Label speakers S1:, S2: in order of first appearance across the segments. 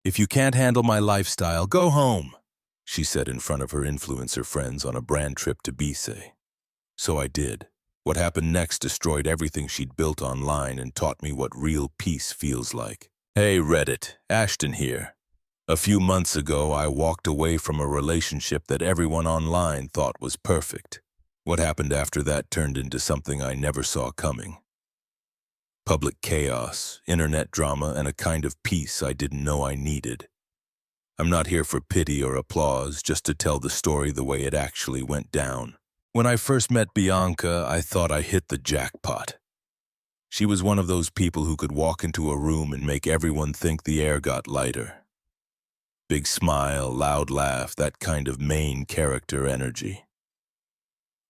S1: "If you can't handle my lifestyle, go home," she said in front of her influencer friends on a brand trip to Bise. So I did. What happened next destroyed everything she'd built online and taught me what real peace feels like. Hey Reddit, Ashton here. A few months ago, I walked away from a relationship that everyone online thought was perfect. What happened after that turned into something I never saw coming. Public chaos, internet drama, and a kind of peace I didn't know I needed. I'm not here for pity or applause, just to tell the story the way it actually went down. When I first met Bianca, I thought I hit the jackpot. She was one of those people who could walk into a room and make everyone think the air got lighter. Big smile, loud laugh, that kind of main character energy.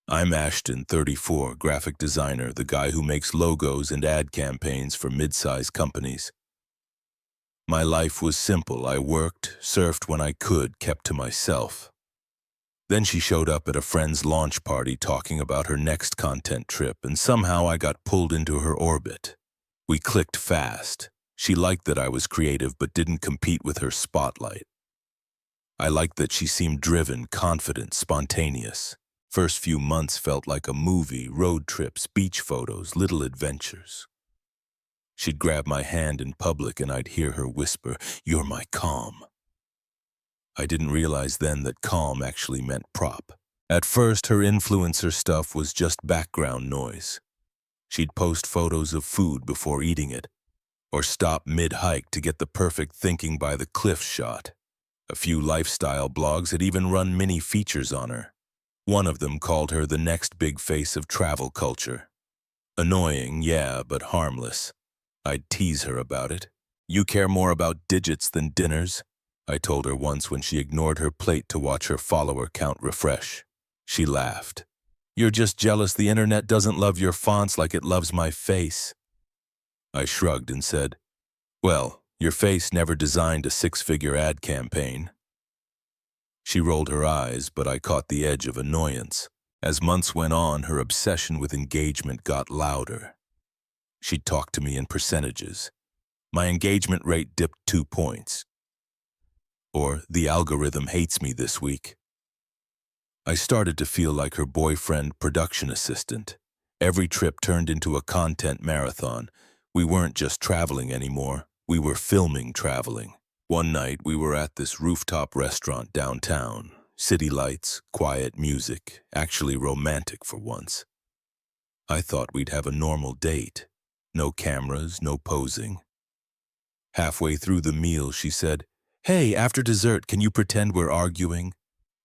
S1: I'm Ashton, 34, graphic designer, the guy who makes logos and ad campaigns for mid-sized companies. My life was simple. I worked, surfed when I could, kept to myself. Then she showed up at a friend's launch party talking about her next content trip, and somehow I got pulled into her orbit. We clicked fast. She liked that I was creative but didn't compete with her spotlight. I liked that she seemed driven, confident, spontaneous. First few months felt like a movie, road trips, beach photos, little adventures. She'd grab my hand in public and I'd hear her whisper, "You're my calm." I didn't realize then that calm actually meant prop. At first, her influencer stuff was just background noise. She'd post photos of food before eating it, or stop mid-hike to get the perfect thinking by the cliff shot. A few lifestyle blogs had even run mini features on her. One of them called her the next big face of travel culture. Annoying, yeah, but harmless. I'd tease her about it. "You care more about digits than dinners," I told her once when she ignored her plate to watch her follower count refresh. She laughed. "You're just jealous the internet doesn't love your fonts like it loves my face." I shrugged and said, "Well, your face never designed a six-figure ad campaign." She rolled her eyes, but I caught the edge of annoyance. As months went on, her obsession with engagement got louder. She'd talk to me in percentages. My engagement rate dipped 2 points. Or, "The algorithm hates me this week." I started to feel like her boyfriend production assistant. Every trip turned into a content marathon. We weren't just traveling anymore. We were filming traveling. One night, we were at this rooftop restaurant downtown. City lights, quiet music, actually romantic for once. I thought we'd have a normal date. No cameras, no posing. Halfway through the meal, she said, "Hey, after dessert, can you pretend we're arguing?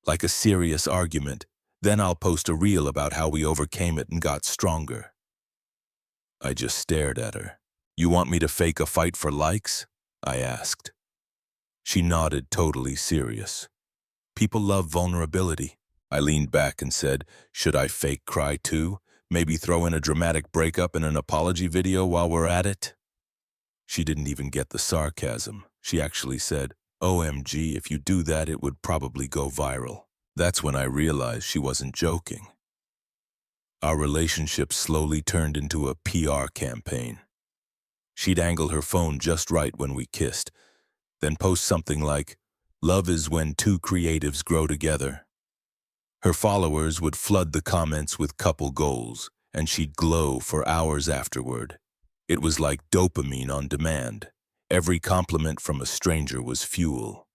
S1: Like a serious argument. Then I'll post a reel about how we overcame it and got stronger." I just stared at her. "You want me to fake a fight for likes?" I asked. She nodded, totally serious. "People love vulnerability." I leaned back and said, "Should I fake cry too? Maybe throw in a dramatic breakup and an apology video while we're at it?" She didn't even get the sarcasm. She actually said, "OMG, if you do that, it would probably go viral." That's when I realized she wasn't joking. Our relationship slowly turned into a PR campaign. She'd angle her phone just right when we kissed, then post something like, "Love is when two creatives grow together." Her followers would flood the comments with couple goals, and she'd glow for hours afterward. It was like dopamine on demand. Every compliment from a stranger was fuel.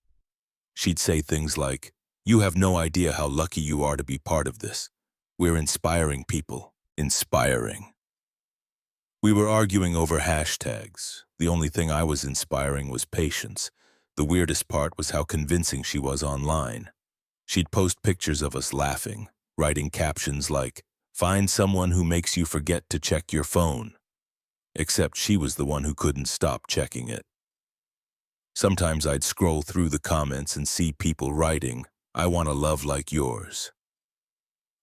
S1: She'd say things like, "You have no idea how lucky you are to be part of this. We're inspiring people." Inspiring. We were arguing over hashtags. The only thing I was inspiring was patience. The weirdest part was how convincing she was online. She'd post pictures of us laughing, writing captions like, "Find someone who makes you forget to check your phone." Except she was the one who couldn't stop checking it. Sometimes I'd scroll through the comments and see people writing, "I want a love like yours."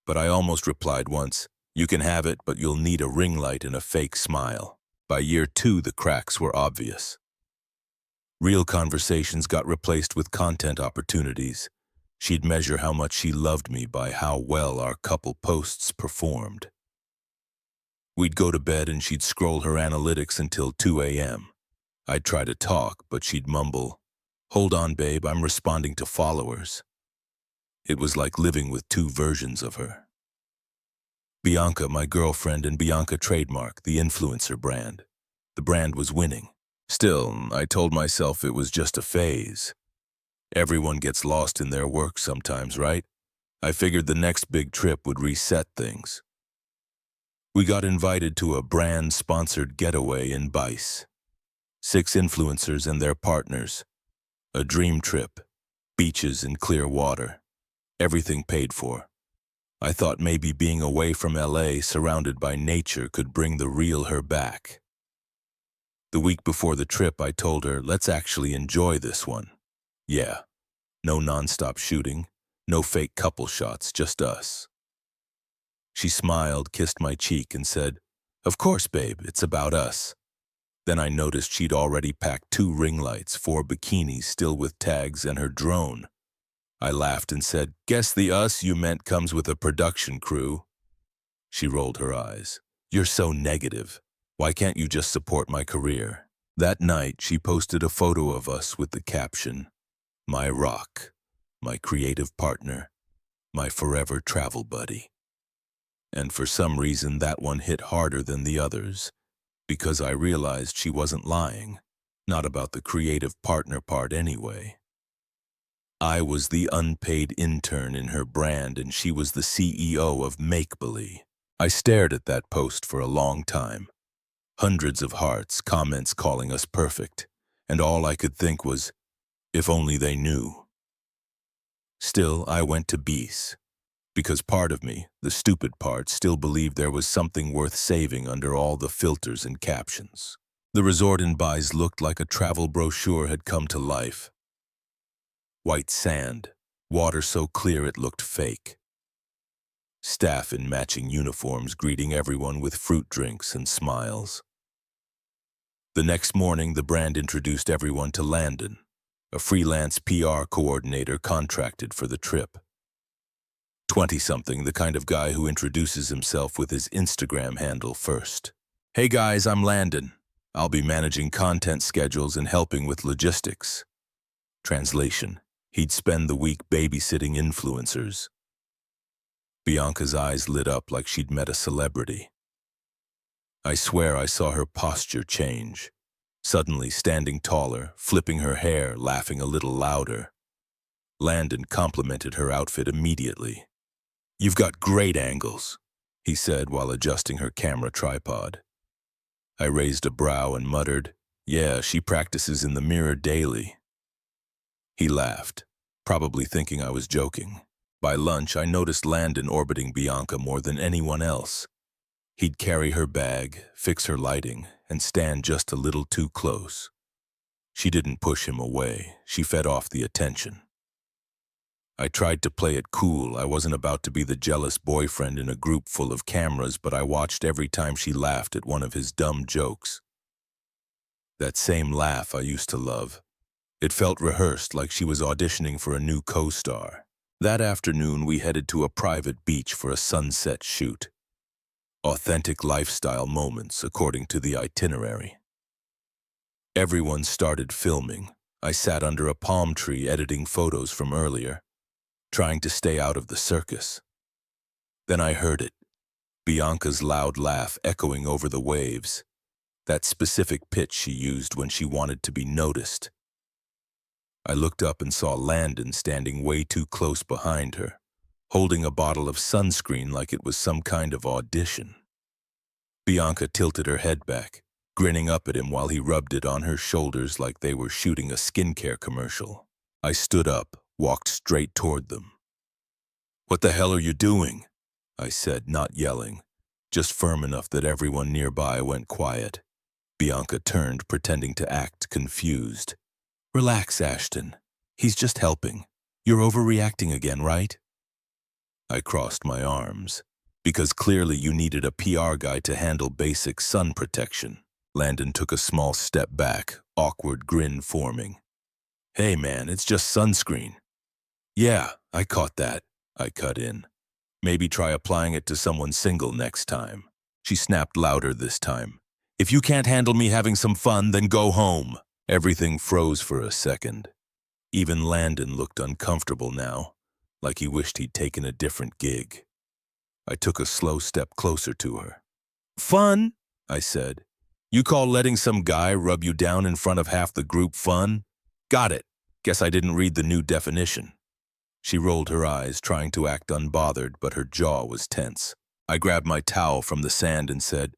S1: But I almost replied once, "You can have it, but you'll need a ring light and a fake smile." By year 2, the cracks were obvious. Real conversations got replaced with content opportunities. She'd measure how much she loved me by how well our couple posts performed. We'd go to bed and she'd scroll her analytics until 2 a.m. I'd try to talk, but she'd mumble, Hold on, babe, I'm responding to followers. It was like living with two versions of her. Bianca, my girlfriend, and Bianca Trademark, the influencer brand. The brand was winning. Still, I told myself it was just a phase. Everyone gets lost in their work sometimes, right? I figured the next big trip would reset things. We got invited to a brand-sponsored getaway in Bice. 6 influencers and their partners. A dream trip. Beaches and clear water. Everything paid for. I thought maybe being away from LA, surrounded by nature, could bring the real her back. The week before the trip, I told her, let's actually enjoy this one. Yeah, no nonstop shooting, no fake couple shots, just us. She smiled, kissed my cheek, and said, of course, babe, it's about us. Then I noticed she'd already packed 2 ring lights, 4 bikinis still with tags, and her drone. I laughed and said, guess the us you meant comes with a production crew. She rolled her eyes. You're so negative. Why can't you just support my career? That night, she posted a photo of us with the caption, my rock, my creative partner, my forever travel buddy. And for some reason, that one hit harder than the others, because I realized she wasn't lying, not about the creative partner part anyway. I was the unpaid intern in her brand, and she was the CEO of Qley. I stared at that post for a long time. Hundreds of hearts, comments calling us perfect, and all I could think was, if only they knew. Still, I went to Bice, because part of me, the stupid part, still believed there was something worth saving under all the filters and captions. The resort in Bice looked like a travel brochure had come to life. White sand, water so clear it looked fake. Staff in matching uniforms greeting everyone with fruit drinks and smiles. The next morning, the brand introduced everyone to Landon, a freelance PR coordinator contracted for the trip. 20-something, the kind of guy who introduces himself with his Instagram handle first. Hey guys, I'm Landon. I'll be managing content schedules and helping with logistics. Translation. He'd spend the week babysitting influencers. Bianca's eyes lit up like she'd met a celebrity. I swear I saw her posture change, suddenly standing taller, flipping her hair, laughing a little louder. Landon complimented her outfit immediately. You've got great angles, he said while adjusting her camera tripod. I raised a brow and muttered, yeah, she practices in the mirror daily. He laughed, probably thinking I was joking. By lunch, I noticed Landon orbiting Bianca more than anyone else. He'd carry her bag, fix her lighting, and stand just a little too close. She didn't push him away. She fed off the attention. I tried to play it cool. I wasn't about to be the jealous boyfriend in a group full of cameras, but I watched every time she laughed at one of his dumb jokes. That same laugh I used to love. It felt rehearsed, like she was auditioning for a new co-star. That afternoon, we headed to a private beach for a sunset shoot. Authentic lifestyle moments, according to the itinerary. Everyone started filming. I sat under a palm tree editing photos from earlier, trying to stay out of the circus. Then I heard it, Bianca's loud laugh echoing over the waves, that specific pitch she used when she wanted to be noticed. I looked up and saw Landon standing way too close behind her, holding a bottle of sunscreen like it was some kind of audition. Bianca tilted her head back, grinning up at him while he rubbed it on her shoulders like they were shooting a skincare commercial. I stood up, walked straight toward them. What the hell are you doing? I said, not yelling, just firm enough that everyone nearby went quiet. Bianca turned, pretending to act confused. Relax, Ashton. He's just helping. You're overreacting again, right? I crossed my arms, because clearly you needed a PR guy to handle basic sun protection. Landon took a small step back, awkward grin forming. Hey man, it's just sunscreen. Yeah, I caught that, I cut in. Maybe try applying it to someone single next time. She snapped louder this time. If you can't handle me having some fun, then go home. Everything froze for a second. Even Landon looked uncomfortable now, like he wished he'd taken a different gig. I took a slow step closer to her. "Fun?" I said. "You call letting some guy rub you down in front of half the group fun? Got it. Guess I didn't read the new definition." She rolled her eyes, trying to act unbothered, but her jaw was tense. I grabbed my towel from the sand and said,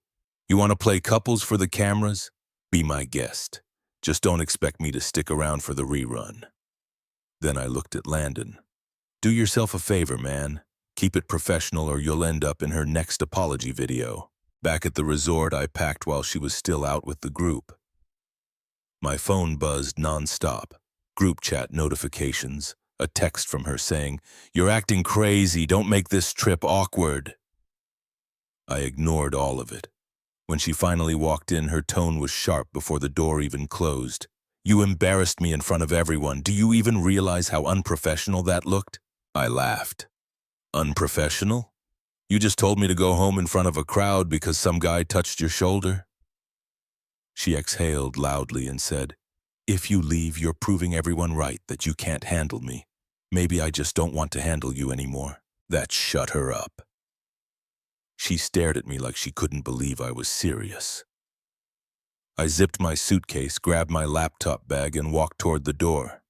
S1: "You want to play couples for the cameras? Be my guest. Just don't expect me to stick around for the rerun." Then I looked at Landon. "Do yourself a favor, man. Keep it professional or you'll end up in her next apology video." Back at the resort, I packed while she was still out with the group. My phone buzzed nonstop. Group chat notifications, a text from her saying, "You're acting crazy, don't make this trip awkward." I ignored all of it. When she finally walked in, her tone was sharp before the door even closed. "You embarrassed me in front of everyone. Do you even realize how unprofessional that looked?" I laughed. "Unprofessional? You just told me to go home in front of a crowd because some guy touched your shoulder?" She exhaled loudly and said, "If you leave, you're proving everyone right that you can't handle me. Maybe I just don't want to handle you anymore." That shut her up. She stared at me like she couldn't believe I was serious. I zipped my suitcase, grabbed my laptop bag, and walked toward the door.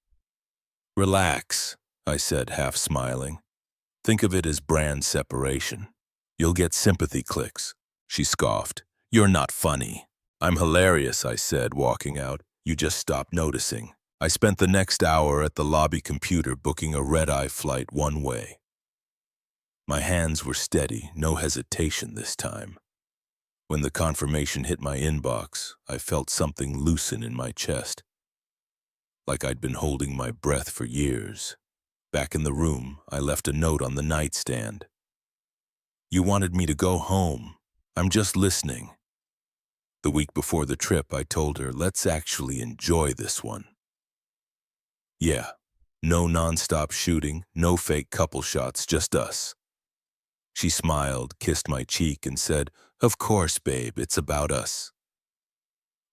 S1: "Relax," I said, half smiling. "Think of it as brand separation. You'll get sympathy clicks." She scoffed. "You're not funny." "I'm hilarious," I said, walking out. "You just stopped noticing." I spent the next hour at the lobby computer booking a red-eye flight one way. My hands were steady, no hesitation this time. When the confirmation hit my inbox, I felt something loosen in my chest, like I'd been holding my breath for years. Back in the room, I left a note on the nightstand. "You wanted me to go home. I'm just listening." The week before the trip, I told her, "Let's actually enjoy this one." Yeah, no nonstop shooting, no fake couple shots, just us. She smiled, kissed my cheek, and said, "Of course, babe, it's about us."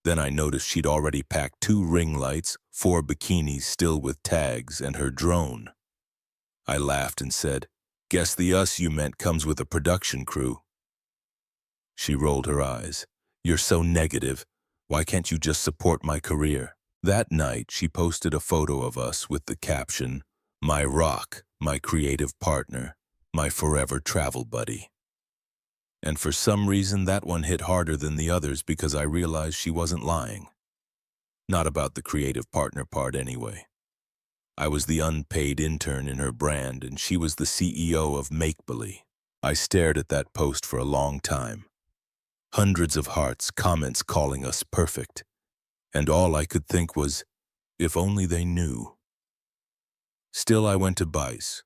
S1: Then I noticed she'd already packed 2 ring lights, 4 bikinis still with tags, and her drone. I laughed and said, "Guess the us you meant comes with a production crew." She rolled her eyes. "You're so negative. Why can't you just support my career?" That night, she posted a photo of us with the caption, "My rock, my creative partner, my forever travel buddy." And for some reason, that one hit harder than the others because I realized she wasn't lying. Not about the creative partner part anyway. I was the unpaid intern in her brand, and she was the CEO of Qley. I stared at that post for a long time. Hundreds of hearts, comments calling us perfect. And all I could think was, if only they knew. Still, I went to Bice,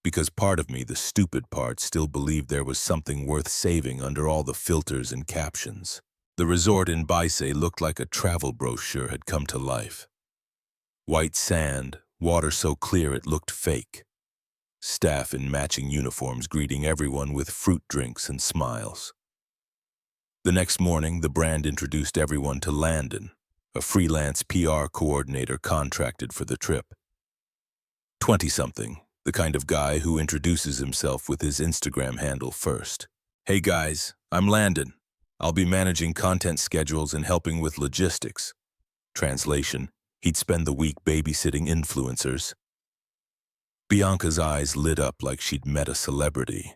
S1: because part of me, the stupid part, still believed there was something worth saving under all the filters and captions. The resort in Bice looked like a travel brochure had come to life. White sand, water so clear it looked fake. Staff in matching uniforms greeting everyone with fruit drinks and smiles. The next morning, the brand introduced everyone to Landon, a freelance PR coordinator contracted for the trip. 20-something, the kind of guy who introduces himself with his Instagram handle first. "Hey guys, I'm Landon. I'll be managing content schedules and helping with logistics." Translation: he'd spend the week babysitting influencers. Bianca's eyes lit up like she'd met a celebrity.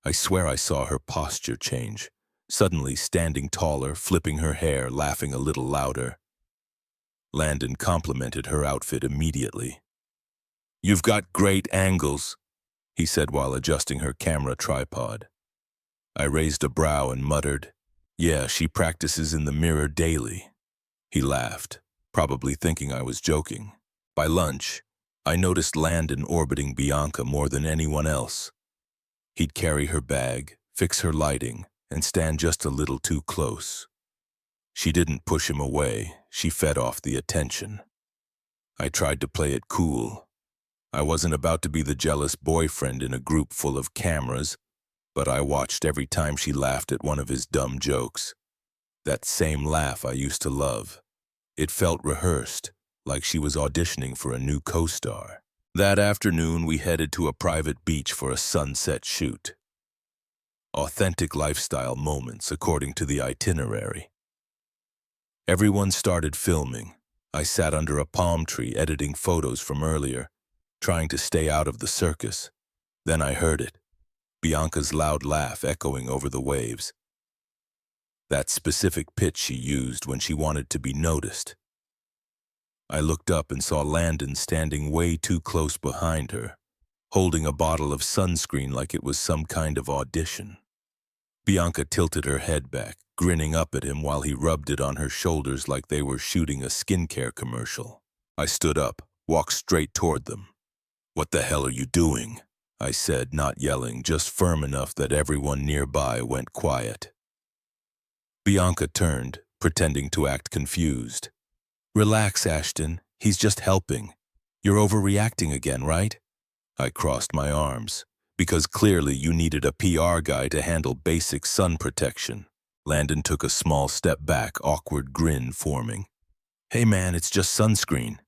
S1: I swear I saw her posture change, suddenly standing taller, flipping her hair, laughing a little louder. Landon complimented her outfit immediately. "You've got great angles," he said while adjusting her camera tripod. I raised a brow and muttered, "Yeah, she practices in the mirror daily." He laughed, probably thinking I was joking. By lunch, I noticed Landon orbiting Bianca more than anyone else. He'd carry her bag, fix her lighting, and stand just a little too close. She didn't push him away, she fed off the attention. I tried to play it cool. I wasn't about to be the jealous boyfriend in a group full of cameras, but I watched every time she laughed at one of his dumb jokes. That same laugh I used to love. It felt rehearsed, like she was auditioning for a new co-star. That afternoon, we headed to a private beach for a sunset shoot. Authentic lifestyle moments according to the itinerary. Everyone started filming. I sat under a palm tree editing photos from earlier, trying to stay out of the circus. Then I heard it, Bianca's loud laugh echoing over the waves. That specific pitch she used when she wanted to be noticed. I looked up and saw Landon standing way too close behind her, holding a bottle of sunscreen like it was some kind of audition. Bianca tilted her head back, grinning up at him while he rubbed it on her shoulders like they were shooting a skincare commercial. I stood up, walked straight toward them. "What the hell are you doing?" I said, not yelling, just firm enough that everyone nearby went quiet. Bianca turned, pretending to act confused. "Relax, Ashton. He's just helping. You're overreacting again, right?" I crossed my arms, because clearly you needed a PR guy to handle basic sun protection. Landon took a small step back, awkward grin forming. "Hey man, it's just sunscreen."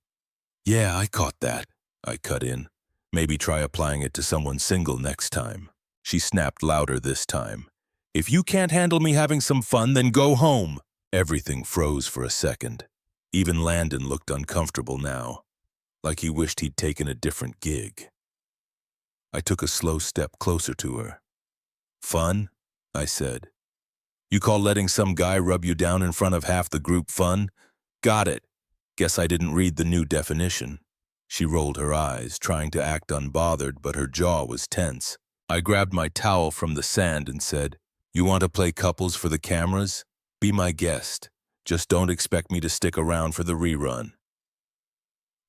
S1: "Yeah, I caught that," I cut in. "Maybe try applying it to someone single next time." She snapped louder this time. "If you can't handle me having some fun, then go home." Everything froze for a second. Even Landon looked uncomfortable now, like he wished he'd taken a different gig. I took a slow step closer to her. "Fun?" I said. "You call letting some guy rub you down in front of half the group fun? Got it. Guess I didn't read the new definition." She rolled her eyes, trying to act unbothered, but her jaw was tense. I grabbed my towel from the sand and said, "You want to play couples for the cameras? Be my guest. Just don't expect me to stick around for the rerun."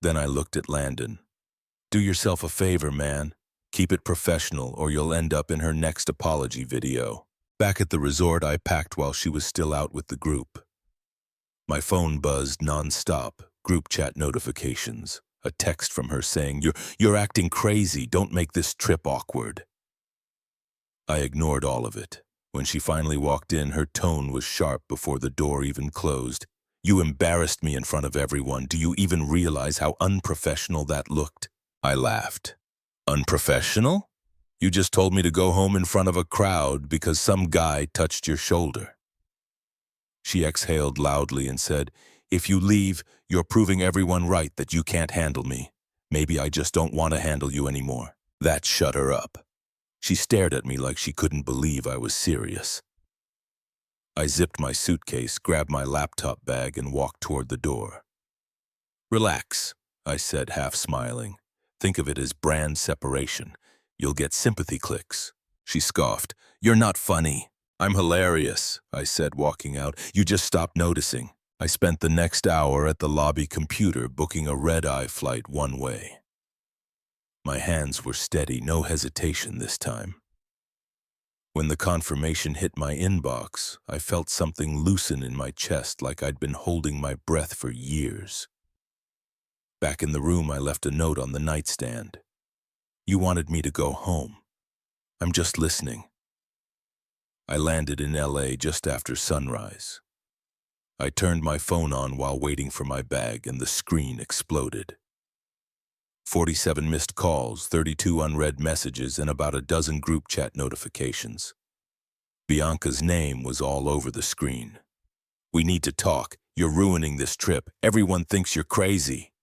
S1: Then I looked at Landon. "Do yourself a favor, man. Keep it professional or you'll end up in her next apology video." Back at the resort, I packed while she was still out with the group. My phone buzzed nonstop, group chat notifications, a text from her saying, You're acting crazy, don't make this trip awkward." I ignored all of it. When she finally walked in, her tone was sharp before the door even closed. "You embarrassed me in front of everyone. Do you even realize how unprofessional that looked?" I laughed. "Unprofessional? You just told me to go home in front of a crowd because some guy touched your shoulder." She exhaled loudly and said, "If you leave, you're proving everyone right that you can't handle me. Maybe I just don't want to handle you anymore." That shut her up. She stared at me like she couldn't believe I was serious. I zipped my suitcase, grabbed my laptop bag, and walked toward the door. "Relax," I said, half smiling. "Think of it as brand separation. You'll get sympathy clicks." She scoffed. "You're not funny." "I'm hilarious," I said, walking out. "You just stopped noticing." I spent the next hour at the lobby computer booking a red-eye flight one way. My hands were steady, no hesitation this time. When the confirmation hit my inbox, I felt something loosen in my chest like I'd been holding my breath for years. Back in the room, I left a note on the nightstand. "You wanted me to go home. I'm just listening." I landed in LA just after sunrise. I turned my phone on while waiting for my bag and the screen exploded. 47 missed calls, 32 unread messages, and about a dozen group chat notifications. Bianca's name was all over the screen. "We need to talk. You're ruining this trip. Everyone thinks you're crazy."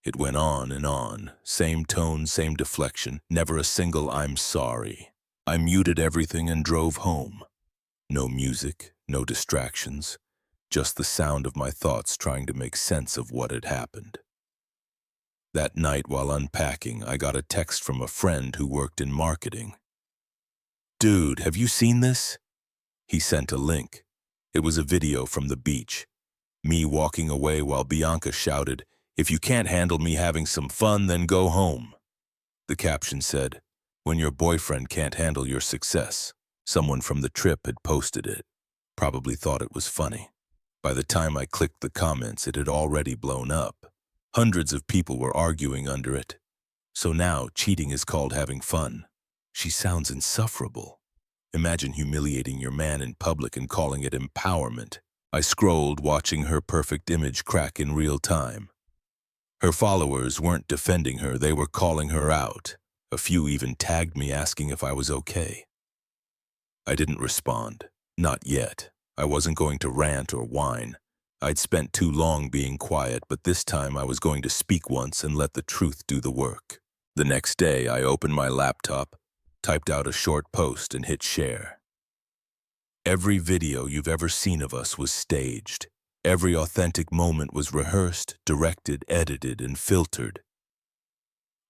S1: It went on, same tone, same deflection, never a single "I'm sorry." I muted everything and drove home. No music, no distractions, just the sound of my thoughts trying to make sense of what had happened. That night, while unpacking, I got a text from a friend who worked in marketing. "Dude, have you seen this?" He sent a link. It was a video from the beach. Me walking away while Bianca shouted, "If you can't handle me having some fun, then go home." The caption said, "When your boyfriend can't handle your success." Someone from the trip had posted it. Probably thought it was funny. By the time I clicked the comments, it had already blown up. Hundreds of people were arguing under it. So now, cheating is called having fun. She sounds insufferable. Imagine humiliating your man in public and calling it empowerment. I scrolled, watching her perfect image crack in real time. Her followers weren't defending her, they were calling her out. A few even tagged me asking if I was okay. I didn't respond. Not yet. I wasn't going to rant or whine. I'd spent too long being quiet, but this time I was going to speak once and let the truth do the work. The next day, I opened my laptop, typed out a short post, and hit share. Every video you've ever seen of us was staged. Every authentic moment was rehearsed, directed, edited, and filtered.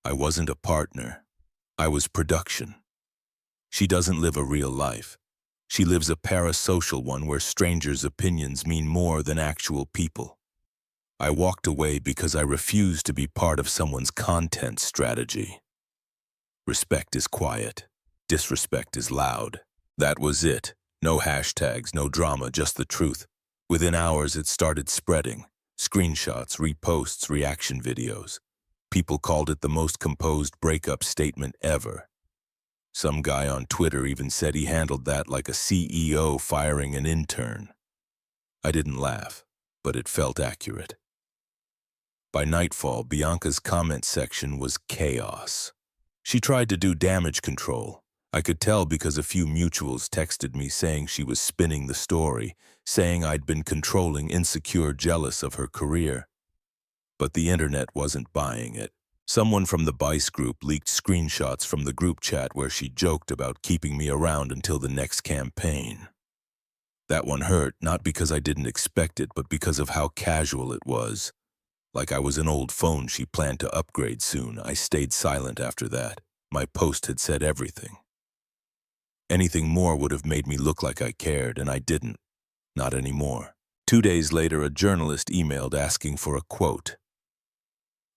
S1: I wasn't a partner. I was production. She doesn't live a real life. She lives a parasocial one where strangers' opinions mean more than actual people. I walked away because I refused to be part of someone's content strategy. Respect is quiet. Disrespect is loud. That was it. No hashtags, no drama, just the truth. Within hours, it started spreading. Screenshots, reposts, reaction videos. People called it the most composed breakup statement ever. Some guy on Twitter even said he handled that like a CEO firing an intern. I didn't laugh, but it felt accurate. By nightfall, Bianca's comment section was chaos. She tried to do damage control. I could tell because a few mutuals texted me saying she was spinning the story, saying I'd been controlling, insecure, jealous of her career. But the internet wasn't buying it. Someone from the Bice group leaked screenshots from the group chat where she joked about keeping me around until the next campaign. That one hurt, not because I didn't expect it, but because of how casual it was. Like I was an old phone she planned to upgrade soon. I stayed silent after that. My post had said everything. Anything more would have made me look like I cared, and I didn't. Not anymore. 2 days later, a journalist emailed asking for a quote.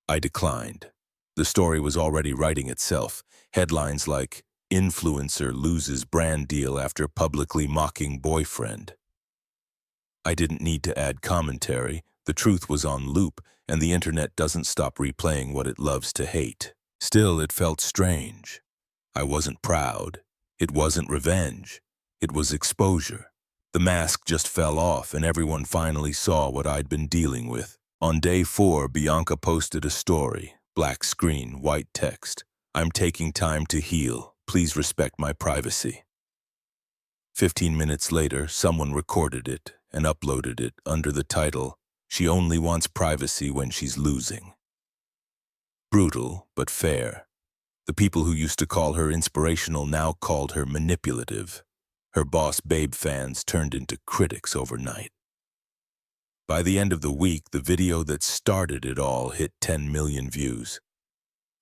S1: I declined. The story was already writing itself. Headlines like, "Influencer loses brand deal after publicly mocking boyfriend." I didn't need to add commentary. The truth was on loop, and the internet doesn't stop replaying what it loves to hate. Still, it felt strange. I wasn't proud. It wasn't revenge. It was exposure. The mask just fell off, and everyone finally saw what I'd been dealing with. On day 4, Bianca posted a story. Black screen, white text. "I'm taking time to heal. Please respect my privacy." 15 minutes later, someone recorded it and uploaded it under the title, "She only wants privacy when she's losing." Brutal, but fair. The people who used to call her inspirational now called her manipulative. Her Boss Babe fans turned into critics overnight. By the end of the week, the video that started it all hit 10 million views.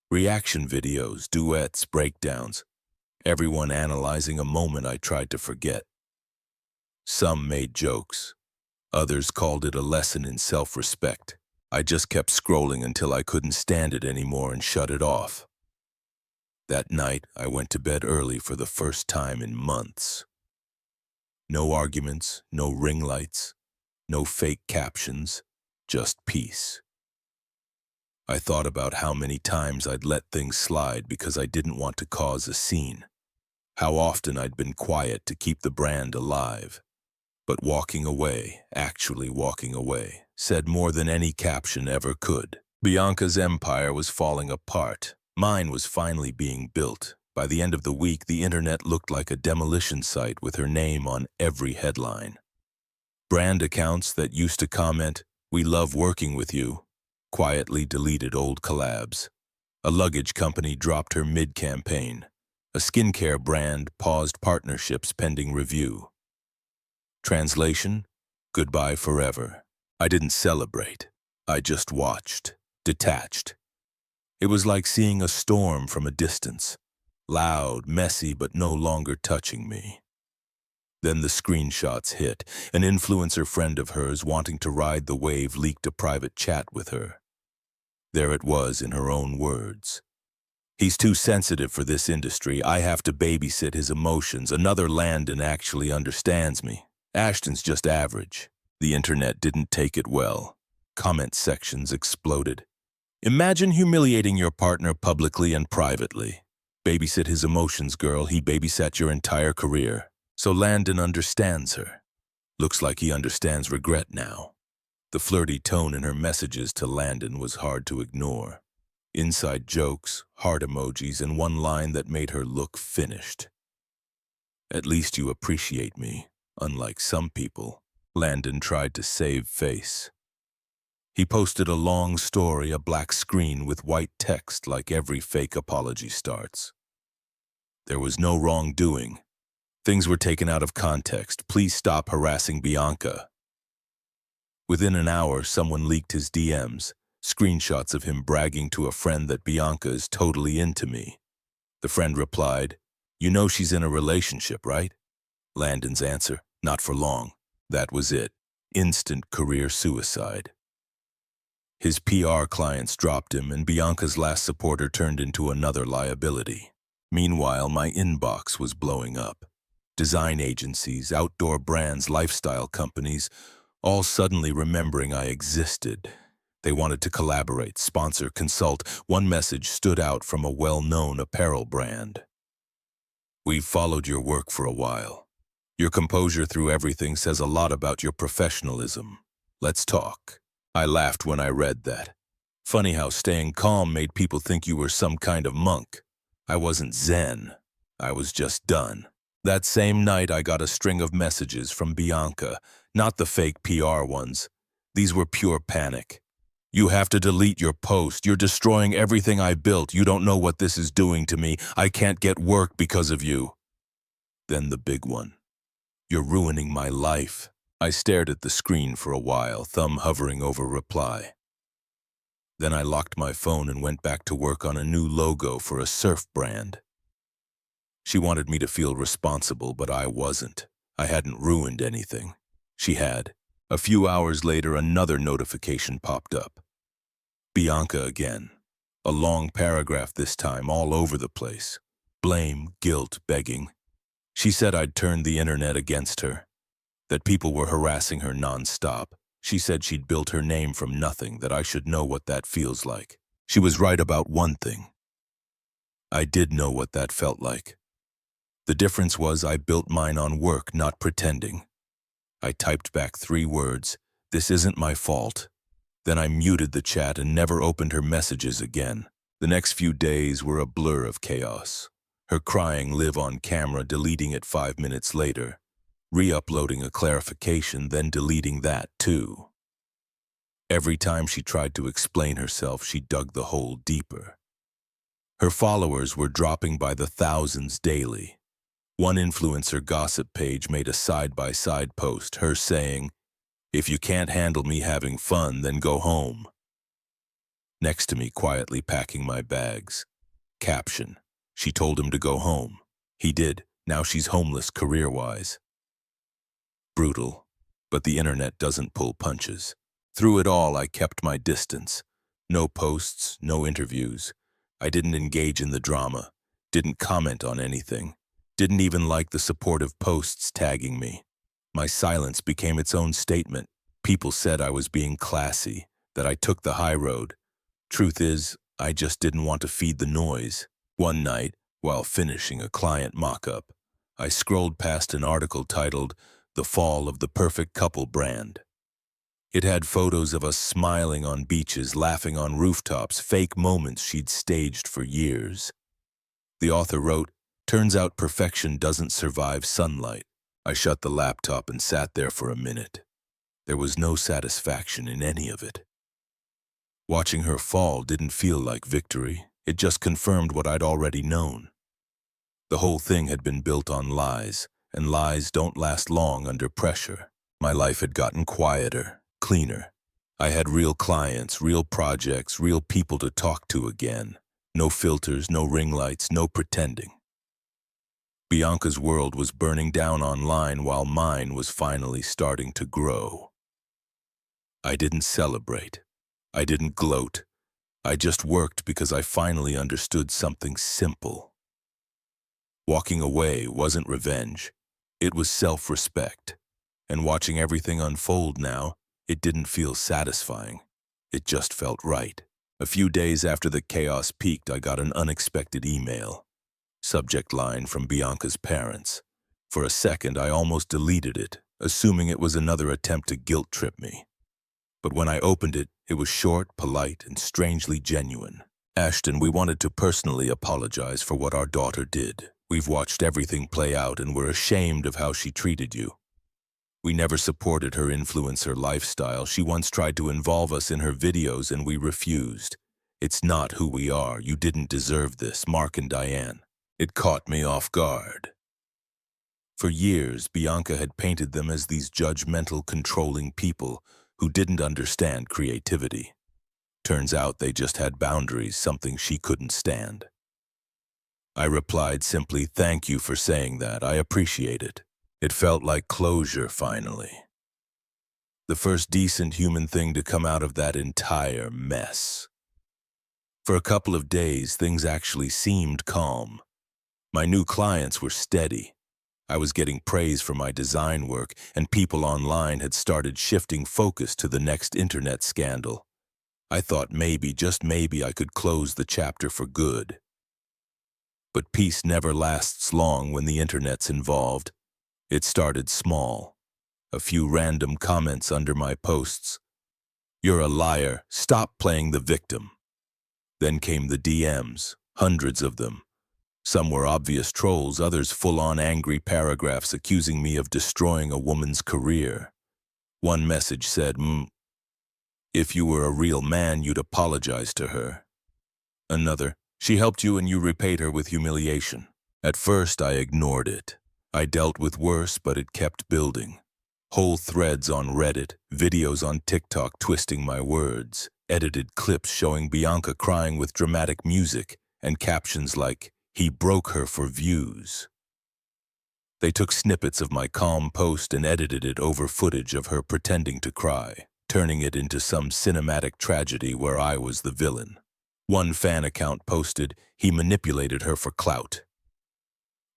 S1: Reaction videos, duets, breakdowns. Everyone analyzing a moment I tried to forget. Some made jokes. Others called it a lesson in self-respect. I just kept scrolling until I couldn't stand it anymore and shut it off. That night, I went to bed early for the first time in months. No arguments, no ring lights, no fake captions, just peace. I thought about how many times I'd let things slide because I didn't want to cause a scene. How often I'd been quiet to keep the brand alive. But walking away, actually walking away, said more than any caption ever could. Bianca's empire was falling apart. Mine was finally being built. By the end of the week, the internet looked like a demolition site with her name on every headline. Brand accounts that used to comment, "We love working with you," quietly deleted old collabs. A luggage company dropped her mid-campaign. A skincare brand paused partnerships pending review. Translation: goodbye forever. I didn't celebrate. I just watched, detached. It was like seeing a storm from a distance. Loud, messy, but no longer touching me. Then the screenshots hit. An influencer friend of hers wanting to ride the wave leaked a private chat with her. There it was in her own words. "He's too sensitive for this industry. I have to babysit his emotions. Another Landon actually understands me. Ashton's just average." The internet didn't take it well. Comment sections exploded. "Imagine humiliating your partner publicly and privately. Babysit his emotions, girl. He babysat your entire career. So Landon understands her." Looks like he understands regret now. The flirty tone in her messages to Landon was hard to ignore. Inside jokes, heart emojis, and one line that made her look finished. At least you appreciate me, unlike some people. Landon tried to save face. He posted a long story, a black screen with white text like every fake apology starts. There was no wrongdoing. Things were taken out of context. Please stop harassing Bianca. Within an hour, someone leaked his DMs, screenshots of him bragging to a friend that Bianca is totally into me. The friend replied, "You know she's in a relationship, right?" Landon's answer, "Not for long." That was it. Instant career suicide. His PR clients dropped him, and Bianca's last supporter turned into another liability. Meanwhile, my inbox was blowing up. Design agencies, outdoor brands, lifestyle companies, all suddenly remembering I existed. They wanted to collaborate, sponsor, consult. One message stood out from a well-known apparel brand. "We've followed your work for a while. Your composure through everything says a lot about your professionalism. Let's talk." I laughed when I read that. Funny how staying calm made people think you were some kind of monk. I wasn't zen. I was just done. That same night, I got a string of messages from Bianca, not the fake PR ones. These were pure panic. "You have to delete your post. You're destroying everything I built. You don't know what this is doing to me. I can't get work because of you." Then the big one. "You're ruining my life." I stared at the screen for a while, thumb hovering over reply. Then I locked my phone and went back to work on a new logo for a surf brand. She wanted me to feel responsible, but I wasn't. I hadn't ruined anything. She had. A few hours later, another notification popped up. Bianca again. A long paragraph this time, all over the place. Blame, guilt, begging. She said I'd turned the internet against her, that people were harassing her nonstop. She said she'd built her name from nothing, that I should know what that feels like. She was right about one thing. I did know what that felt like. The difference was I built mine on work, not pretending. I typed back 3 words, "This isn't my fault." Then I muted the chat and never opened her messages again. The next few days were a blur of chaos. Her crying live on camera, deleting it 5 minutes later. Re-uploading a clarification, then deleting that too. Every time she tried to explain herself, she dug the hole deeper. Her followers were dropping by the thousands daily. One influencer gossip page made a side-by-side post, her saying, "If you can't handle me having fun, then go home." Next to me, quietly packing my bags. Caption, "She told him to go home." He did. Now she's homeless career-wise. Brutal, but the internet doesn't pull punches. Through it all, I kept my distance. No posts, no interviews. I didn't engage in the drama, didn't comment on anything, didn't even like the supportive posts tagging me. My silence became its own statement. People said I was being classy, that I took the high road. Truth is, I just didn't want to feed the noise. One night, while finishing a client mock-up, I scrolled past an article titled, "The Fall of the Perfect Couple Brand." It had photos of us smiling on beaches, laughing on rooftops, fake moments she'd staged for years. The author wrote, "Turns out perfection doesn't survive sunlight." I shut the laptop and sat there for a minute. There was no satisfaction in any of it. Watching her fall didn't feel like victory. It just confirmed what I'd already known. The whole thing had been built on lies, and lies don't last long under pressure. My life had gotten quieter, cleaner. I had real clients, real projects, real people to talk to again. No filters, no ring lights, no pretending. Bianca's world was burning down online while mine was finally starting to grow. I didn't celebrate. I didn't gloat. I just worked because I finally understood something simple. Walking away wasn't revenge. It was self-respect. And watching everything unfold now, it didn't feel satisfying. It just felt right. A few days after the chaos peaked, I got an unexpected email. Subject line from Bianca's parents. For a second, I almost deleted it. assuming it was another attempt to guilt trip me. But when I opened it, it was short, polite, and strangely genuine. Ashton, we wanted to personally apologize for what our daughter did. We've watched everything play out and we're ashamed of how she treated you. We never supported her influencer lifestyle. She once tried to involve us in her videos and we refused. It's not who we are. You didn't deserve this, Mark and Diane. It caught me off guard. For years, Bianca had painted them as these judgmental, controlling people who didn't understand creativity. Turns out they just had boundaries, something she couldn't stand. I replied simply, "Thank you for saying that. I appreciate it." It felt like closure, finally. The first decent human thing to come out of that entire mess. For a couple of days, things actually seemed calm. My new clients were steady. I was getting praise for my design work, and people online had started shifting focus to the next internet scandal. I thought maybe, just maybe, I could close the chapter for good. But peace never lasts long when the internet's involved. It started small. A few random comments under my posts. "You're a liar. Stop playing the victim." Then came the DMs, hundreds of them. Some were obvious trolls, others full-on angry paragraphs accusing me of destroying a woman's career. One message said, "If you were a real man, you'd apologize to her." Another, "She helped you and you repaid her with humiliation." At first, I ignored it. I dealt with worse, but it kept building. Whole threads on Reddit, videos on TikTok twisting my words, edited clips showing Bianca crying with dramatic music, and captions like, "He broke her for views." They took snippets of my calm post and edited it over footage of her pretending to cry, turning it into some cinematic tragedy where I was the villain. One fan account posted, "He manipulated her for clout."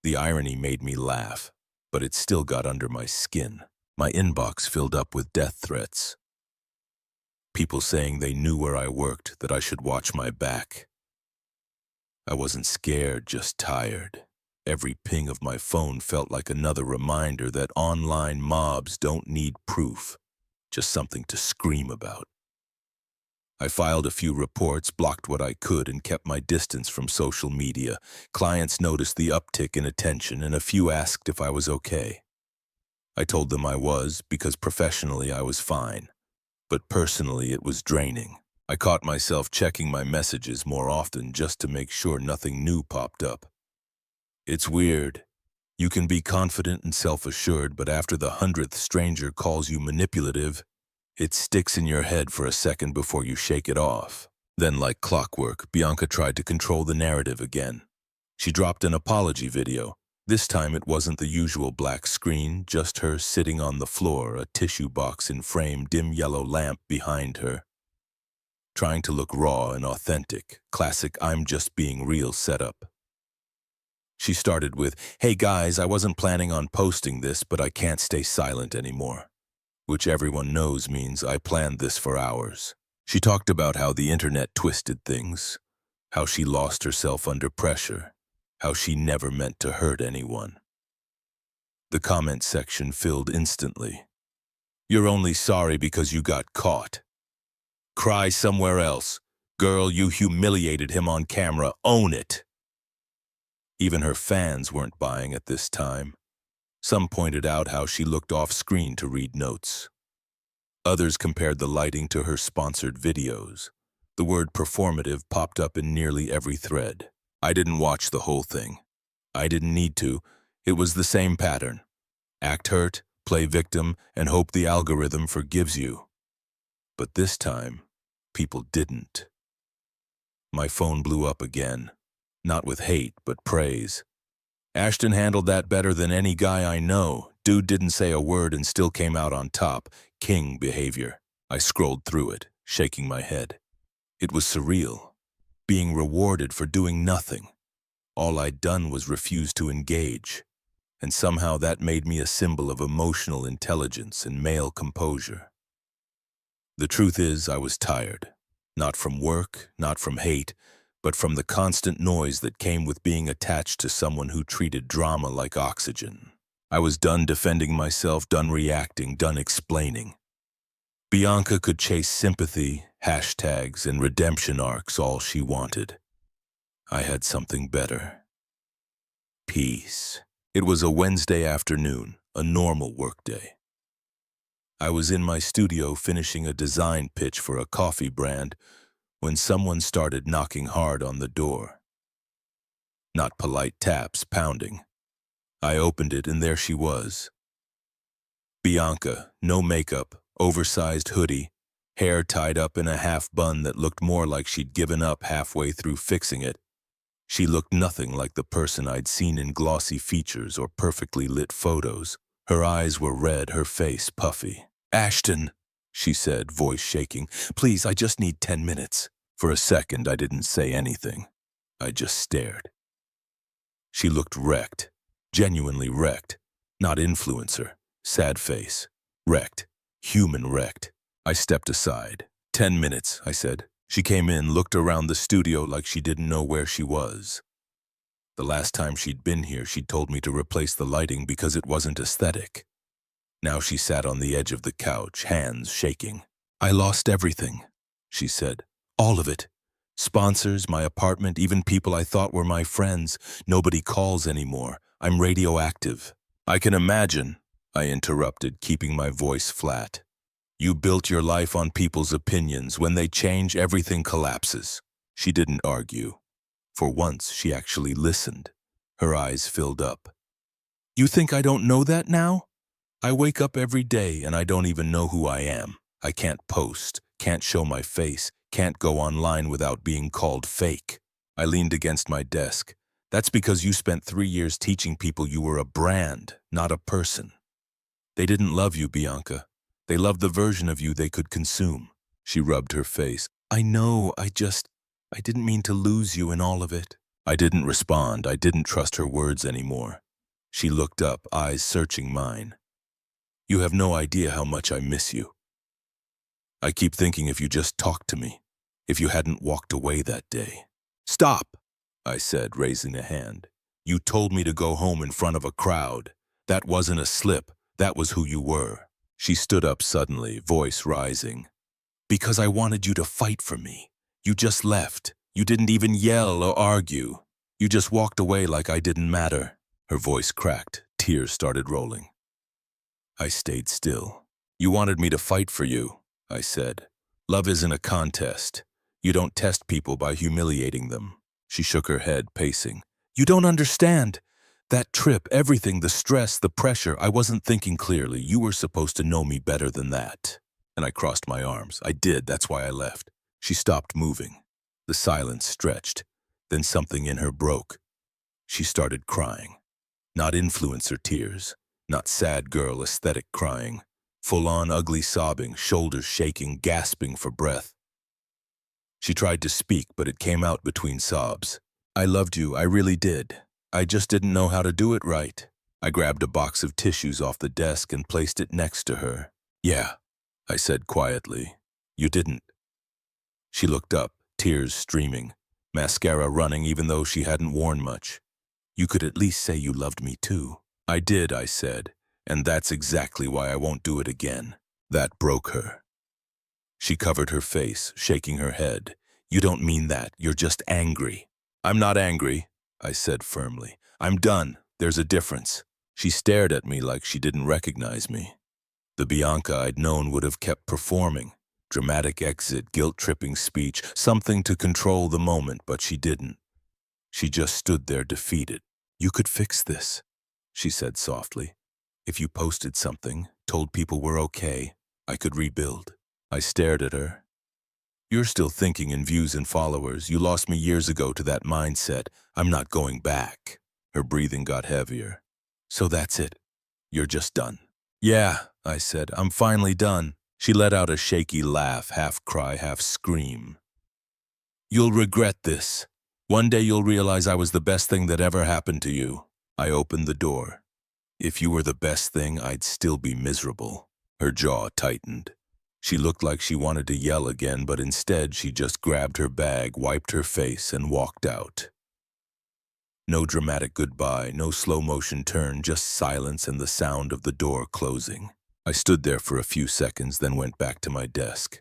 S1: The irony made me laugh, but it still got under my skin. My inbox filled up with death threats. People saying they knew where I worked, that I should watch my back. I wasn't scared, just tired. Every ping of my phone felt like another reminder that online mobs don't need proof, just something to scream about. I filed a few reports, blocked what I could, and kept my distance from social media. Clients noticed the uptick in attention, and a few asked if I was okay. I told them I was, because professionally I was fine. But personally it was draining. I caught myself checking my messages more often just to make sure nothing new popped up. It's weird. You can be confident and self-assured, but after the 100th stranger calls you manipulative, it sticks in your head for a second before you shake it off. Then, like clockwork, Bianca tried to control the narrative again. She dropped an apology video. This time it wasn't the usual black screen, just her sitting on the floor, a tissue box in frame, dim yellow lamp behind her. Trying to look raw and authentic, classic "I'm just being real" setup. She started with, "Hey guys, I wasn't planning on posting this, but I can't stay silent anymore." Which everyone knows means I planned this for hours. She talked about how the internet twisted things, how she lost herself under pressure, how she never meant to hurt anyone. The comment section filled instantly. "You're only sorry because you got caught. Cry somewhere else. Girl, you humiliated him on camera. Own it." Even her fans weren't buying at this time. Some pointed out how she looked off-screen to read notes. Others compared the lighting to her sponsored videos. The word performative popped up in nearly every thread. I didn't watch the whole thing. I didn't need to. It was the same pattern. Act hurt, play victim, and hope the algorithm forgives you. But this time, people didn't. My phone blew up again. Not with hate, but praise. "Ashton handled that better than any guy I know. Dude didn't say a word and still came out on top. King behavior." I scrolled through it, shaking my head. It was surreal. Being rewarded for doing nothing. All I'd done was refuse to engage. And somehow that made me a symbol of emotional intelligence and male composure. The truth is, I was tired. Not from work, not from hate, but from the constant noise that came with being attached to someone who treated drama like oxygen. I was done defending myself, done reacting, done explaining. Bianca could chase sympathy, hashtags, and redemption arcs all she wanted. I had something better. Peace. It was a Wednesday afternoon, a normal workday. I was in my studio finishing a design pitch for a coffee brand when someone started knocking hard on the door. Not polite taps, pounding. I opened it and there she was. Bianca, no makeup, oversized hoodie, hair tied up in a half bun that looked more like she'd given up halfway through fixing it. She looked nothing like the person I'd seen in glossy features or perfectly lit photos. Her eyes were red, her face puffy. "Ashton," she said, voice shaking, "please, I just need 10 minutes. For a second, I didn't say anything. I just stared. She looked wrecked, genuinely wrecked. Not influencer, sad face. Wrecked, human wrecked. I stepped aside. 10 minutes, I said. She came in, looked around the studio like she didn't know where she was. The last time she'd been here, she'd told me to replace the lighting because it wasn't aesthetic. Now she sat on the edge of the couch, hands shaking. "I lost everything," she said. "All of it. Sponsors, my apartment, even people I thought were my friends. Nobody calls anymore. I'm radioactive." "I can imagine," I interrupted, keeping my voice flat. "You built your life on people's opinions. When they change, everything collapses." She didn't argue. For once, she actually listened. Her eyes filled up. "You think I don't know that now? I wake up every day and I don't even know who I am. I can't post, can't show my face, can't go online without being called fake." I leaned against my desk. "That's because you spent 3 years teaching people you were a brand, not a person. They didn't love you, Bianca. They loved the version of you they could consume." She rubbed her face. "I know, I didn't mean to lose you in all of it." I didn't respond. I didn't trust her words anymore. She looked up, eyes searching mine. "You have no idea how much I miss you. I keep thinking if you just talked to me, if you hadn't walked away that day." "Stop," I said, raising a hand. "You told me to go home in front of a crowd. That wasn't a slip. That was who you were." She stood up suddenly, voice rising. "Because I wanted you to fight for me. You just left. You didn't even yell or argue. You just walked away like I didn't matter." Her voice cracked. Tears started rolling. I stayed still. "You wanted me to fight for you," I said. "Love isn't a contest. You don't test people by humiliating them." She shook her head, pacing. "You don't understand. That trip, everything, the stress, the pressure, I wasn't thinking clearly. You were supposed to know me better than that." And I crossed my arms. "I did, that's why I left." She stopped moving. The silence stretched. Then something in her broke. She started crying. Not influencer tears. Not sad girl aesthetic crying. Full-on ugly sobbing, shoulders shaking, gasping for breath. She tried to speak, but it came out between sobs. "I loved you, I really did. I just didn't know how to do it right." I grabbed a box of tissues off the desk and placed it next to her. "Yeah," I said quietly. "You didn't." She looked up, tears streaming, mascara running even though she hadn't worn much. "You could at least say you loved me too." "I did," I said, "and that's exactly why I won't do it again." That broke her. She covered her face, shaking her head. "You don't mean that. You're just angry." "I'm not angry," I said firmly. "I'm done. There's a difference." She stared at me like she didn't recognize me. The Bianca I'd known would have kept performing. Dramatic exit, guilt-tripping speech, something to control the moment, but she didn't. She just stood there defeated. "You could fix this," she said softly. "If you posted something, told people we're okay, I could rebuild." I stared at her. "You're still thinking in views and followers. You lost me years ago to that mindset. I'm not going back." Her breathing got heavier. "So that's it. You're just done." "Yeah," I said, "I'm finally done." She let out a shaky laugh, half cry, half scream. "You'll regret this. One day you'll realize I was the best thing that ever happened to you." I opened the door. "If you were the best thing, I'd still be miserable." Her jaw tightened. She looked like she wanted to yell again, but instead she just grabbed her bag, wiped her face, and walked out. No dramatic goodbye, no slow-motion turn, just silence and the sound of the door closing. I stood there for a few seconds, then went back to my desk.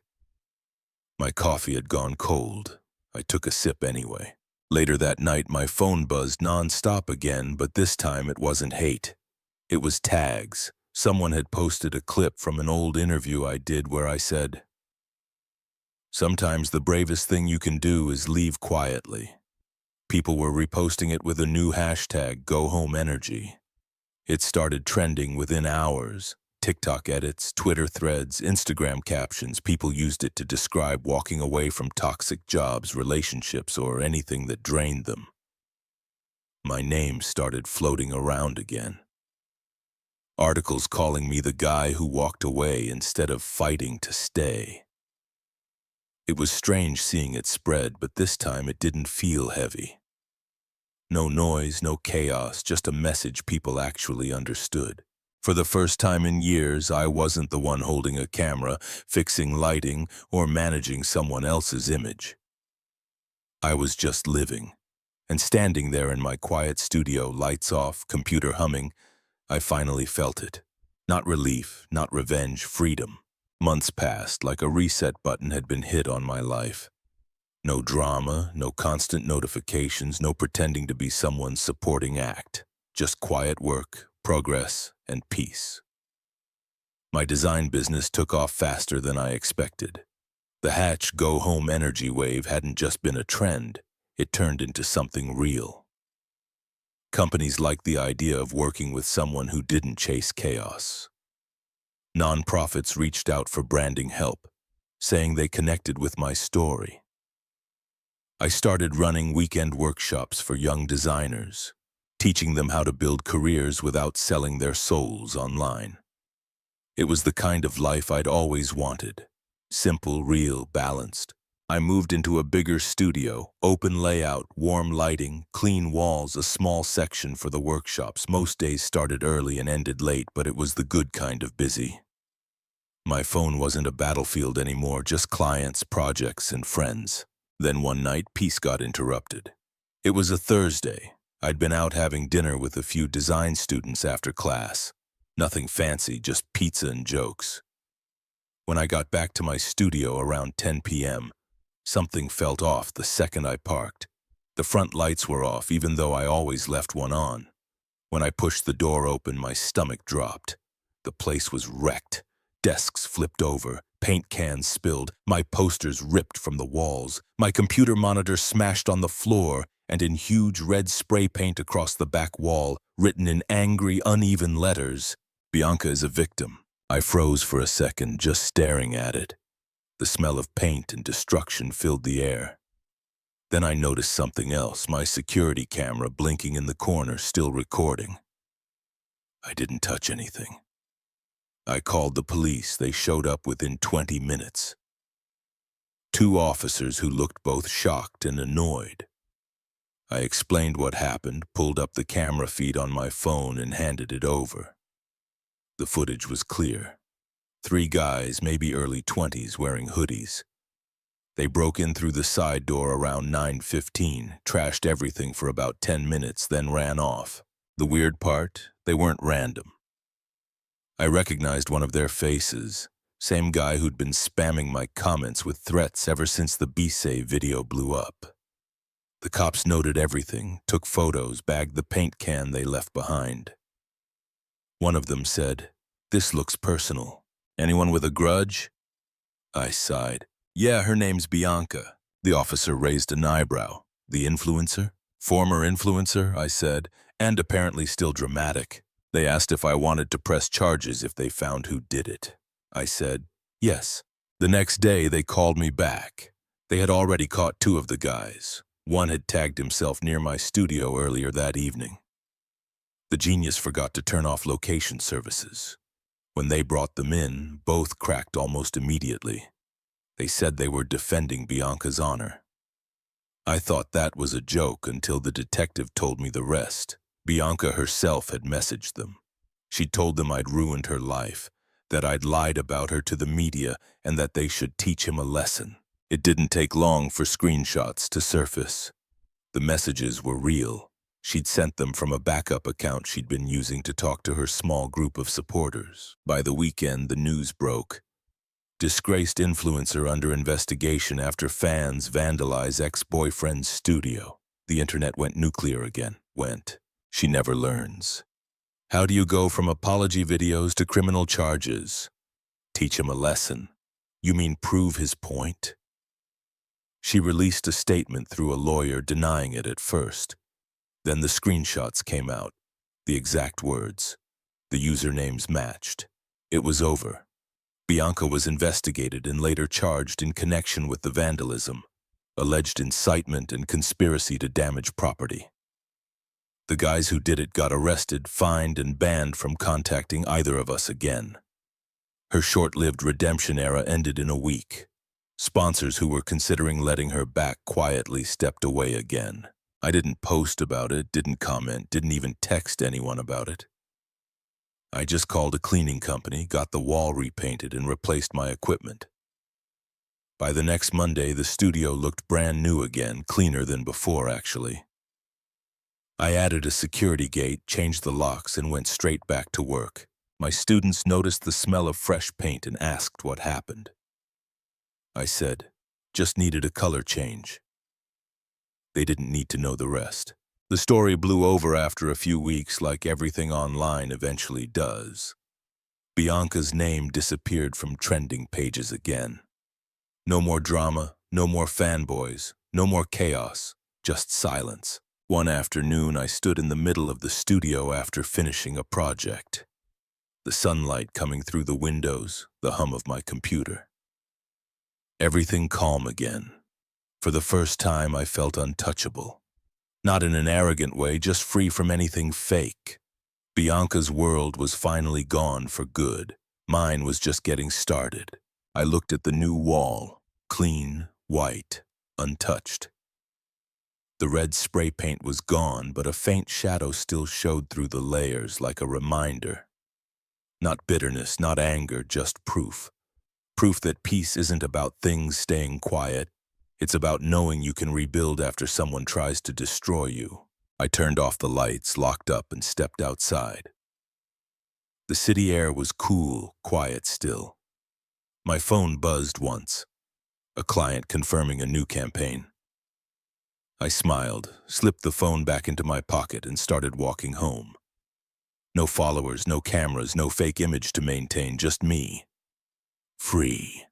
S1: My coffee had gone cold. I took a sip anyway. Later that night, my phone buzzed non-stop again, but this time it wasn't hate. It was tags. Someone had posted a clip from an old interview I did where I said, "Sometimes the bravest thing you can do is leave quietly." People were reposting it with a new hashtag, #GoHomeEnergy. It started trending within hours. TikTok edits, Twitter threads, Instagram captions. People used it to describe walking away from toxic jobs, relationships, or anything that drained them. My name started floating around again. Articles calling me the guy who walked away instead of fighting to stay. It was strange seeing it spread, but this time it didn't feel heavy. No noise, no chaos, just a message people actually understood. For the first time in years, I wasn't the one holding a camera, fixing lighting, or managing someone else's image. I was just living, and standing there in my quiet studio, lights off, computer humming, I finally felt it. Not relief, not revenge, freedom. Months passed like a reset button had been hit on my life. No drama, no constant notifications, no pretending to be someone's supporting act. Just quiet work, progress, and peace. My design business took off faster than I expected. The Hatch Go Home energy wave hadn't just been a trend, it turned into something real. Companies liked the idea of working with someone who didn't chase chaos. Nonprofits reached out for branding help, saying they connected with my story. I started running weekend workshops for young designers, teaching them how to build careers without selling their souls online. It was the kind of life I'd always wanted. Simple, real, balanced. I moved into a bigger studio, open layout, warm lighting, clean walls, a small section for the workshops. Most days started early and ended late, but it was the good kind of busy. My phone wasn't a battlefield anymore, just clients, projects, and friends. Then one night, peace got interrupted. It was a Thursday. I'd been out having dinner with a few design students after class. Nothing fancy, just pizza and jokes. When I got back to my studio around 10 p.m., something felt off the second I parked. The front lights were off, even though I always left one on. When I pushed the door open, my stomach dropped. The place was wrecked. Desks flipped over, paint cans spilled, my posters ripped from the walls, my computer monitor smashed on the floor, and in huge red spray paint across the back wall, written in angry, uneven letters, "Bianca is a victim." I froze for a second, just staring at it. The smell of paint and destruction filled the air. Then I noticed something else, my security camera blinking in the corner, still recording. I didn't touch anything. I called the police. They showed up within 20 minutes. 2 officers who looked both shocked and annoyed. I explained what happened, pulled up the camera feed on my phone, and handed it over. The footage was clear. 3 guys, maybe early 20s, wearing hoodies. They broke in through the side door around 9:15, trashed everything for about 10 minutes, then ran off. The weird part, they weren't random. I recognized one of their faces, same guy who'd been spamming my comments with threats ever since the Betrayal video blew up. The cops noted everything, took photos, bagged the paint can they left behind. One of them said, "This looks personal. Anyone with a grudge?" I sighed. "Yeah, her name's Bianca." The officer raised an eyebrow. "The influencer?" "Former influencer," I said, and apparently still dramatic. They asked if I wanted to press charges if they found who did it. I said, yes. The next day, they called me back. They had already caught 2 of the guys. One had tagged himself near my studio earlier that evening. The genius forgot to turn off location services. When they brought them in, both cracked almost immediately. They said they were defending Bianca's honor. I thought that was a joke until the detective told me the rest. Bianca herself had messaged them. She'd told them I'd ruined her life, that I'd lied about her to the media, and that they should teach him a lesson. It didn't take long for screenshots to surface. The messages were real. She'd sent them from a backup account she'd been using to talk to her small group of supporters. By the weekend, the news broke. Disgraced influencer under investigation after fans vandalize ex-boyfriend's studio. The internet went nuclear again. She never learns. How do you go from apology videos to criminal charges? Teach him a lesson. You mean prove his point? She released a statement through a lawyer denying it at first. Then the screenshots came out. The exact words. The usernames matched. It was over. Bianca was investigated and later charged in connection with the vandalism, alleged incitement and conspiracy to damage property. The guys who did it got arrested, fined, and banned from contacting either of us again. Her short-lived redemption era ended in a week. Sponsors who were considering letting her back quietly stepped away again. I didn't post about it, didn't comment, didn't even text anyone about it. I just called a cleaning company, got the wall repainted, and replaced my equipment. By the next Monday, the studio looked brand new again, cleaner than before, actually. I added a security gate, changed the locks, and went straight back to work. My students noticed the smell of fresh paint and asked what happened. I said, just needed a color change. They didn't need to know the rest. The story blew over after a few weeks, like everything online eventually does. Bianca's name disappeared from trending pages again. No more drama, no more fanboys, no more chaos, just silence. One afternoon, I stood in the middle of the studio after finishing a project. The sunlight coming through the windows, the hum of my computer. Everything calm again. For the first time, I felt untouchable. Not in an arrogant way, just free from anything fake. Bianca's world was finally gone for good. Mine was just getting started. I looked at the new wall, clean, white, untouched. The red spray paint was gone, but a faint shadow still showed through the layers like a reminder. Not bitterness, not anger, just proof. Proof that peace isn't about things staying quiet. It's about knowing you can rebuild after someone tries to destroy you. I turned off the lights, locked up, and stepped outside. The city air was cool, quiet still. My phone buzzed once. A client confirming a new campaign. I smiled, slipped the phone back into my pocket, and started walking home. No followers, no cameras, no fake image to maintain, just me. Free.